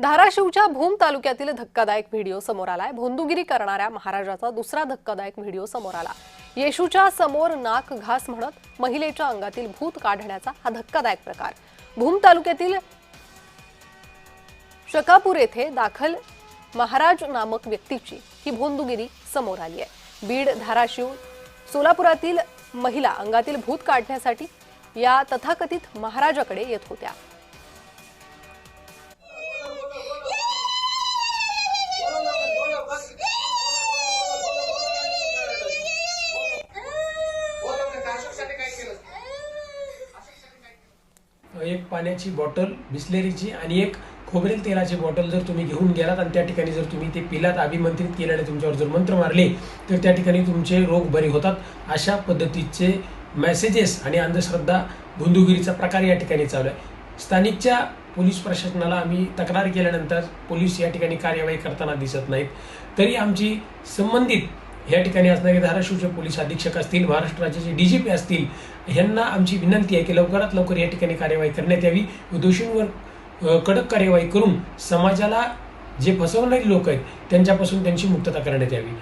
धाराशिवच्या भूम तालुक्यातील धक्कादायक व्हिडिओ समोर आलाय। भोंदूगिरी करणाऱ्या महाराजाचा दुसरा धक्कादायक व्हिडिओ समोर आला। येशूच्या समोर नाक घास म्हणत महिलेच्या अंगातील भूत काढण्याचा हा धक्कादायक प्रकार भूम तालुक्यातील शकापूर येथे दाखल महाराज नामक व्यक्तीची ही भोंदूगिरी समोर आली आहे। बीड, धाराशिव, सोलापुरातील महिला अंगातील भूत काढण्यासाठी या तथाकथित महाराजाकडे येत होत्या। एक पाण्याची बॉटल बिस्लेरीची आणि एक खोबरेल तेलाची बॉटल जर तुम्ही घेऊन गेलात आणि त्या ठिकाणी जर तुम्ही ते पिलात, अभिमंत्रित केल्याने तुमच्यावर जर मंत्र मारले तर त्या ठिकाणी तुमचे रोग बरे होतात, अशा पद्धतीचे मेसेजेस आणि अंधश्रद्धा भोंदूगिरीचा प्रकार या ठिकाणी चालू आहे। स्थानिकच्या पोलीस प्रशासनाला आम्ही तक्रार केल्यानंतर पोलीस या ठिकाणी कार्यवाही करताना दिसत नाहीत। तरी आमची संबंधित या ठिकाणी असणारे धाराशिवचे पोलीस अधीक्षक असतील, महाराष्ट्र राज्याचे डीजीपी असतील, यांना आमची विनंती आहे की लवकरात लवकर या ठिकाणी कार्यवाही करण्यात यावी व दोषींवर कडक कार्यवाही करून समाजाला जे फसवणारी लोक आहेत त्यांच्यापासून त्यांची मुक्तता करण्यात यावी।